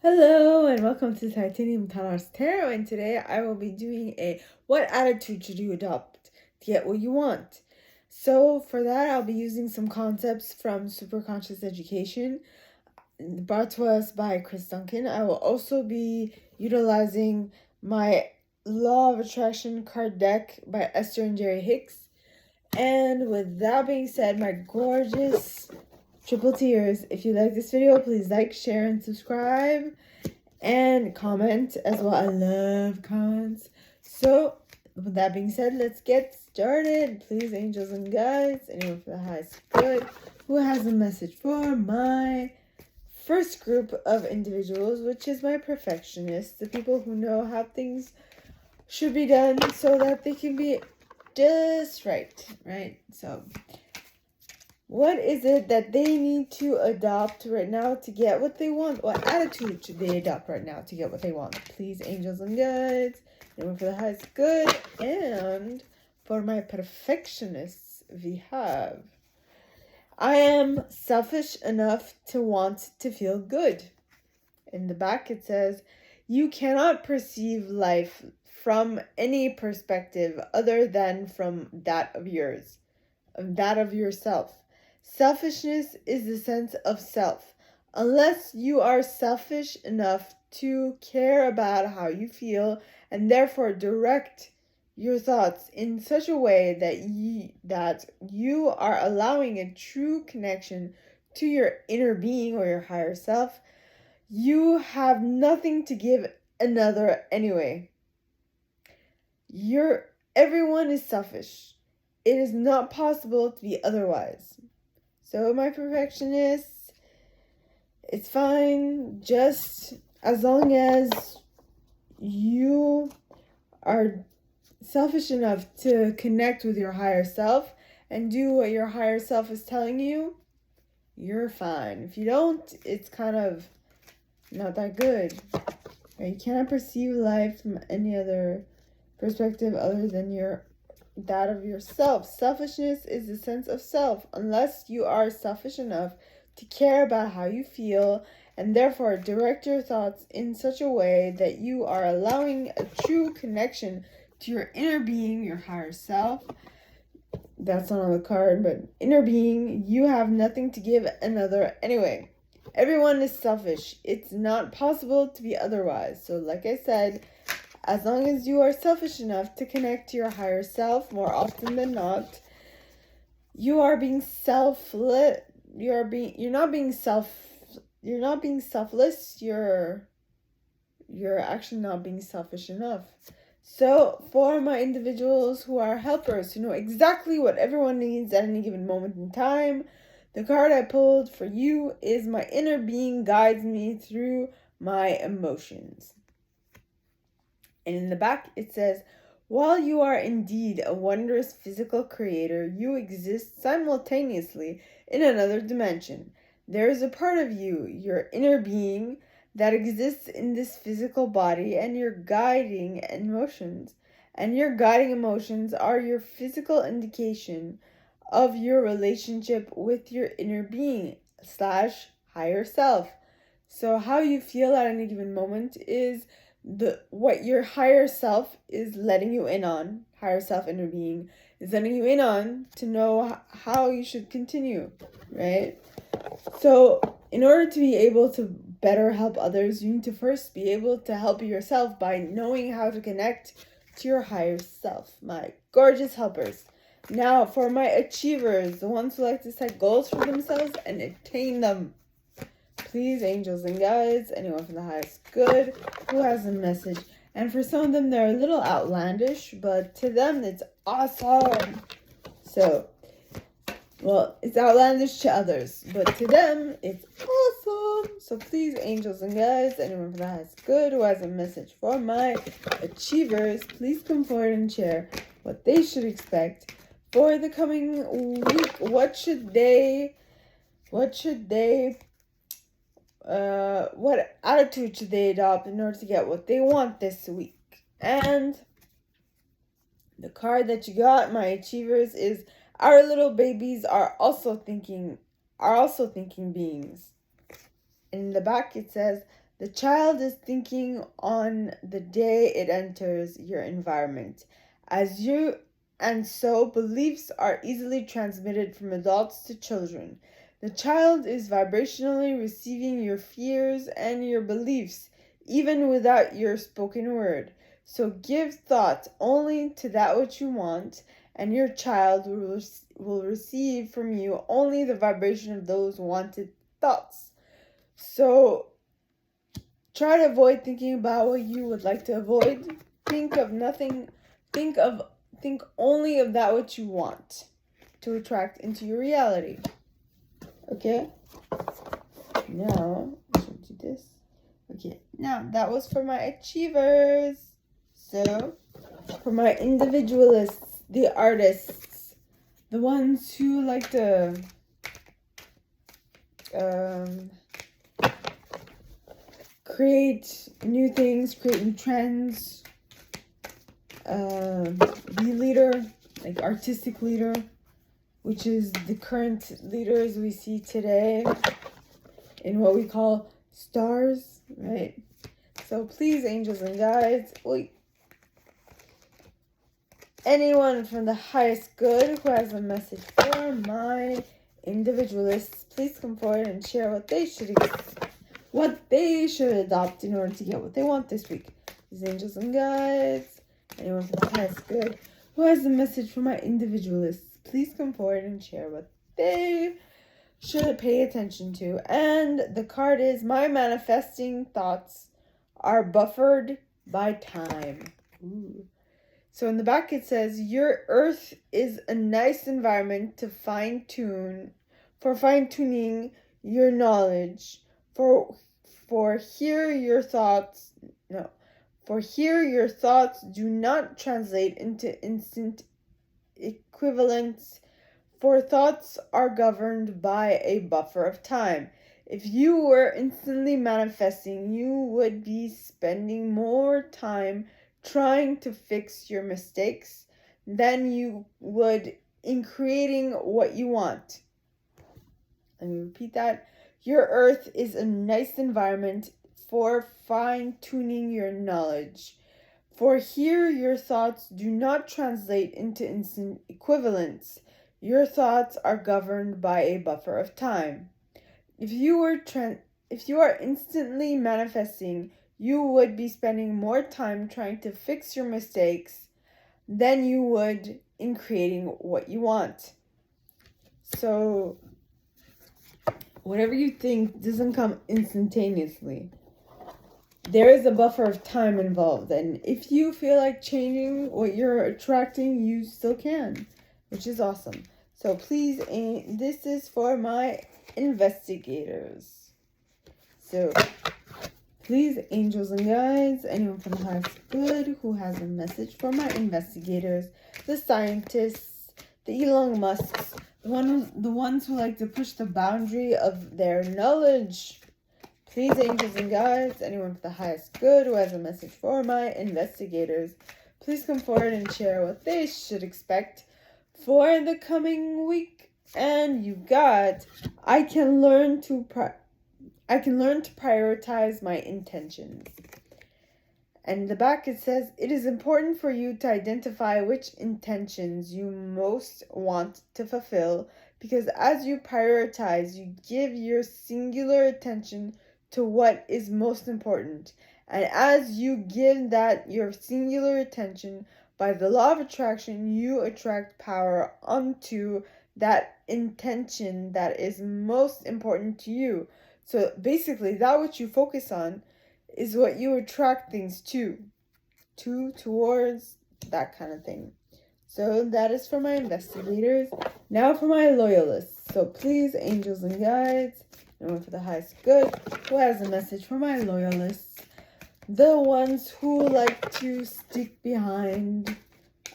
Hello and welcome to Titanium Talar's Tarot, and today I will be doing a what attitude should you adopt to get what you want. So for that I'll be using some concepts from SuperConscious education brought to us by Duncan. I will also be utilizing my Law of Attraction card deck by Esther and Jerry Hicks. And with that being said, my gorgeous triple tears, if you like this video, please like, share, and subscribe. And comment as well. I love comments. So, with that being said, let's get started. Please, angels and guides, anyone for the highest good, who has a message for my first group of individuals, which is my perfectionists, the people who know how things should be done so that they can be just right? So, what is it that they need to adopt right now to get what they want? What attitude should they adopt right now to get what they want? Please, angels and guides, anyone for the highest good. And for my perfectionists, we have, I am selfish enough to want to feel good. In the back it says, you cannot perceive life from any perspective other than from that of yours, that of yourself. Selfishness is the sense of self. Unless you are selfish enough to care about how you feel and therefore direct your thoughts in such a way that you are allowing a true connection to your inner being or your higher self, you have nothing to give another anyway. Everyone is selfish. It is not possible to be otherwise. So my perfectionists, it's fine just as long as you are selfish enough to connect with your higher self and do what your higher self is telling you, you're fine. If you don't, it's kind of not that good. You cannot perceive life from any other perspective other than that of yourself. Selfishness is the sense of self. Unless you are selfish enough to care about how you feel and therefore direct your thoughts in such a way that you are allowing a true connection to your inner being, your higher self. That's not on the card, but inner being, you have nothing to give another anyway. Everyone is selfish. It's not possible to be otherwise. So like I said, as long as you are selfish enough to connect to your higher self, more often than not, you are being selfless. You're not being selfless. You're actually not being selfish enough. So for my individuals who are helpers, who know exactly what everyone needs at any given moment in time, the card I pulled for you is my inner being guides me through my emotions. And in the back it says, while you are indeed a wondrous physical creator, you exist simultaneously in another dimension. There is a part of you, your inner being, that exists in this physical body, and your guiding emotions. And your guiding emotions are your physical indication of your relationship with your inner being / higher self. So how you feel at any given moment is what your higher self is letting you in on. Higher self, inner being, is letting you in on to know how you should continue, right? So in order to be able to better help others, you need to first be able to help yourself by knowing how to connect to your higher self, my gorgeous helpers. Now for my achievers, the ones who like to set goals for themselves and attain them, please, angels and guides, anyone from the highest good who has a message. And for some of them, they're a little outlandish, but to them, it's awesome. So, well, it's outlandish to others, but to them, it's awesome. So please, angels and guides, anyone from the highest good who has a message for my achievers, please come forward and share what they should expect for the coming week. What attitude should they adopt in order to get what they want this week? And the card that you got, my achievers, is our little babies are also thinking beings. In the back it says, The child is thinking on the day it enters your environment. And so beliefs are easily transmitted from adults to children. The child is vibrationally receiving your fears and your beliefs, even without your spoken word. So give thought only to that which you want, and your child will receive from you only the vibration of those wanted thoughts. So try to avoid thinking about what you would like to avoid. Think only of that which you want to attract into your reality. Okay? Now, I should do this. Okay, now that was for my achievers. So, for my individualists, the artists, the ones who like to create new things, create new trends, be leader, like artistic leader, which is the current leaders we see today in what we call stars, right? So please, angels and guides, anyone from the highest good who has a message for my individualists, please come forward and share what they should adopt in order to get what they want this week. These angels and guides, anyone from the highest good who has a message for my individualists, please come forward and share what they should pay attention to. And the card is, my manifesting thoughts are buffered by time. Ooh. So in the back it says, your earth is a nice environment to fine-tuning your knowledge. For here your thoughts do not translate into instant equivalence, for thoughts are governed by a buffer of time. If you were instantly manifesting, you would be spending more time trying to fix your mistakes than you would in creating what you want. Let me repeat that. Your earth is a nice environment for fine-tuning your knowledge. For here your thoughts do not translate into instant equivalence. Your thoughts are governed by a buffer of time. If you are instantly manifesting, you would be spending more time trying to fix your mistakes than you would in creating what you want. So, whatever you think doesn't come instantaneously. There is a buffer of time involved, and if you feel like changing what you're attracting, you still can, which is awesome. So please, this is for my investigators. So please, angels and guides, anyone from the highest good who has a message for my investigators, the scientists, the Elon Musks, the ones who like to push the boundary of their knowledge. Please, angels and guides, anyone from the highest good who has a message for my investigators, please come forward and share what they should expect for the coming week. And you got, I can learn to prioritize my intentions. And in the back it says, it is important for you to identify which intentions you most want to fulfill, because as you prioritize, you give your singular attention to what is most important. And as you give that your singular attention, by the law of attraction, you attract power onto that intention that is most important to you. So basically, that which you focus on is what you attract things towards, that kind of thing. So that is for my investigators. Now for my loyalists. So please, angels and guides, anyone for the highest good who has a message for my loyalists, the ones who like to stick behind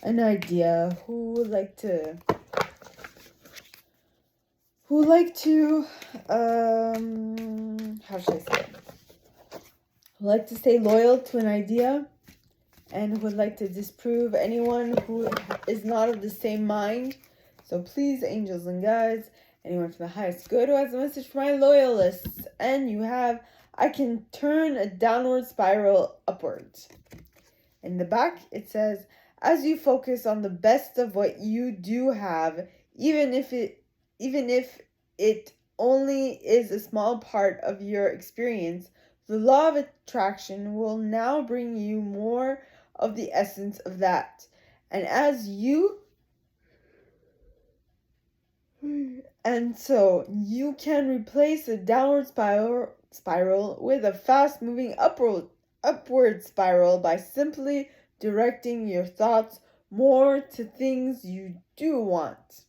an idea, who like to how should I say it? Who like to stay loyal to an idea and would like to disprove anyone who is not of the same mind. So please, angels and guides, anyone from the highest good who has a message for my loyalists. And you have, I can turn a downward spiral upwards. In the back, it says, as you focus on the best of what you do have, even if it only is a small part of your experience, the law of attraction will now bring you more of the essence of that. And so you can replace a downward spiral with a fast-moving upward spiral by simply directing your thoughts more to things you do want.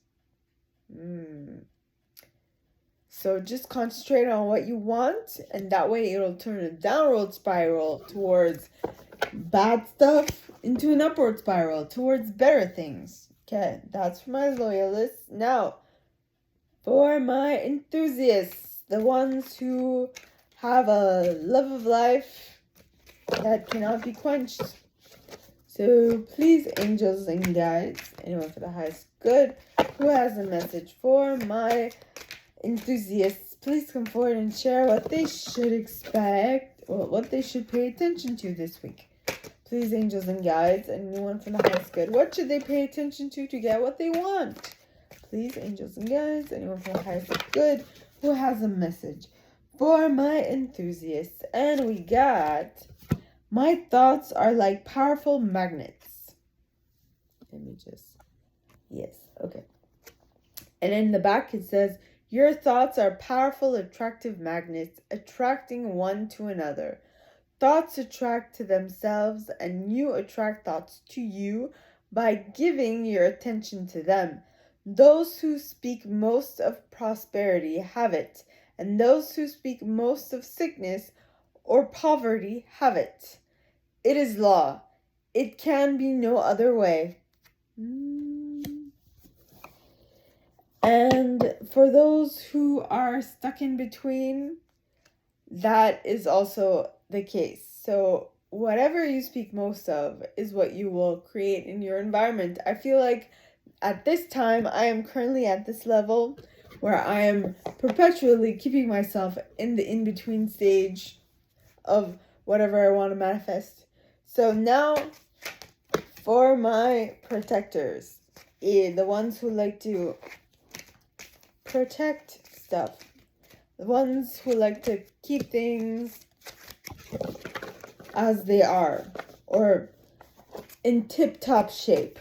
So just concentrate on what you want, and that way it'll turn a downward spiral towards bad stuff into an upward spiral towards better things. Okay, that's for my loyalists. Now, for my enthusiasts, the ones who have a love of life that cannot be quenched. So please, angels and guides, anyone for the highest good who has a message for my enthusiasts, please come forward and share what they should expect or what they should pay attention to this week. Please, angels and guides, anyone from the highest good, what should they pay attention to get what they want? Please, angels and guides, anyone from the highest good who has a message for my enthusiasts. And we got, my thoughts are like powerful magnets. Yes, okay. And in the back it says, your thoughts are powerful, attractive magnets, attracting one to another. Thoughts attract to themselves, and you attract thoughts to you by giving your attention to them. Those who speak most of prosperity have it, and those who speak most of sickness or poverty have it. It is law. It can be no other way. And for those who are stuck in between, that is also the case. So whatever you speak most of is what you will create in your environment. I feel like at this time, I am currently at this level where I am perpetually keeping myself in the in-between stage of whatever I want to manifest. So now, for my protectors, the ones who like to protect stuff, the ones who like to keep things as they are, or in tip-top shape.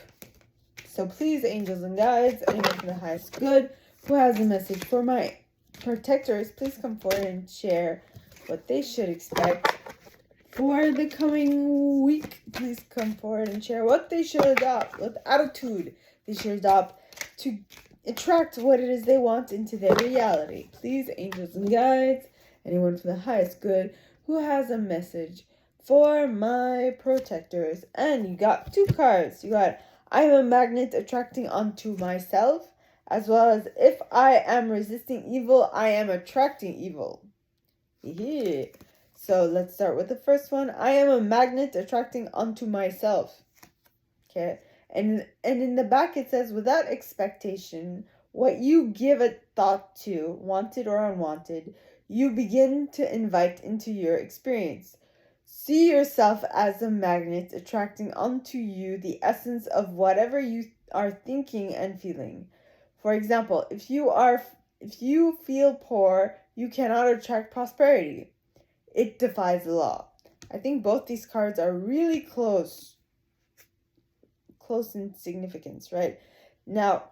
So please, angels and guides, anyone from the highest good who has a message for my protectors, please come forward and share what they should expect for the coming week. Please come forward and share what they should adopt, what attitude they should adopt to attract what it is they want into their reality. Please, angels and guides, anyone from the highest good who has a message for my protectors. And you got two cards. You got, I am a magnet attracting onto myself, as well as, if I am resisting evil, I am attracting evil. So let's start with the first one. I am a magnet attracting onto myself. Okay. And in the back it says, without expectation, what you give a thought to, wanted or unwanted, you begin to invite into your experience. See yourself as a magnet attracting onto you the essence of whatever you are thinking and feeling. For example, if you feel poor, you cannot attract prosperity. It defies the law. I think both these cards are really close in significance, right? Now,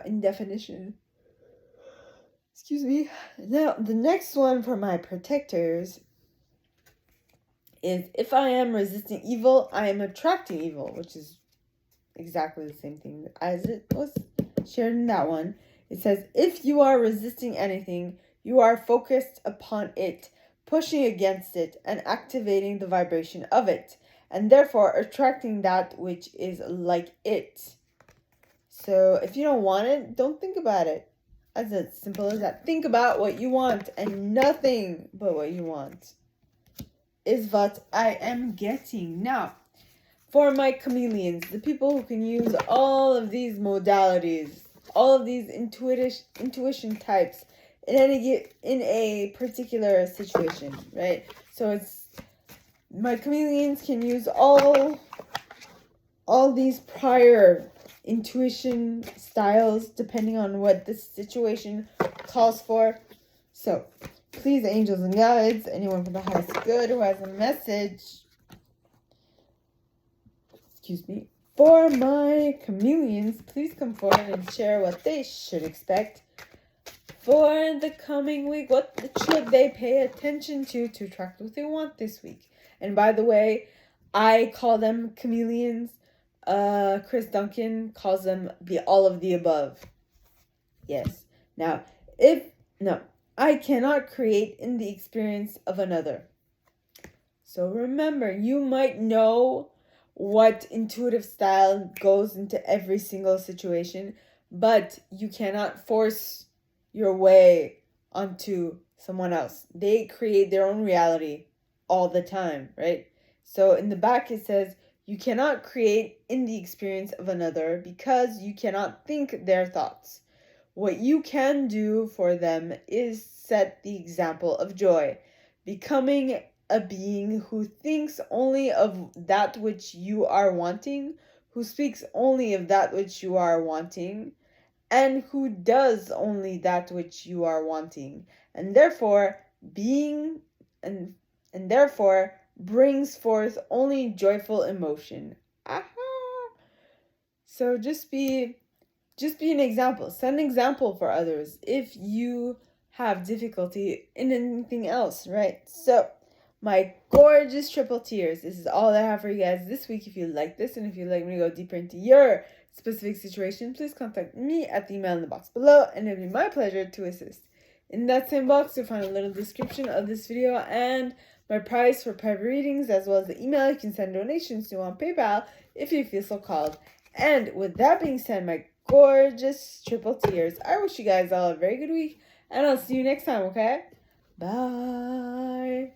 in definition, excuse me. Now, the next one for my protectors is, if I am resisting evil, I am attracting evil, which is exactly the same thing as it was shared in that one. It says, if you are resisting anything, you are focused upon it, pushing against it, and activating the vibration of it, and therefore attracting that which is like it. So if you don't want it, don't think about it. As simple as that. Think about what you want, and nothing but what you want is what I am getting. Now, for my chameleons, the people who can use all of these modalities, all of these intuition types in a particular situation, right? So it's, my chameleons can use all these prior intuition styles depending on what the situation calls for. So please, angels and guides, anyone from the highest good who has a message, for my chameleons, please come forward and share what they should expect for the coming week. What should they pay attention to attract what they want this week? And by the way, I call them chameleons. Chris Duncan calls them all of the above. Yes. Now, I cannot create in the experience of another. So remember, you might know what intuitive style goes into every single situation, but you cannot force your way onto someone else. They create their own reality all the time, right? So in the back it says, you cannot create in the experience of another because you cannot think their thoughts. What you can do for them is set the example of joy, becoming a being who thinks only of that which you are wanting, who speaks only of that which you are wanting, and who does only that which you are wanting, and therefore therefore brings forth only joyful emotion. Aha! So just be an example. Set an example for others if you have difficulty in anything else, right? So my gorgeous triple tears, this is all I have for you guys this week. If you like this and if you'd like me to go deeper into your specific situation, please contact me at the email in the box below, and it'll be my pleasure to assist. In that same box, you'll find a little description of this video and my price for private readings, as well as the email you can send donations to on PayPal if you feel so called. And with that being said, my gorgeous triple tears, I wish you guys all a very good week, and I'll see you next time, okay? Bye.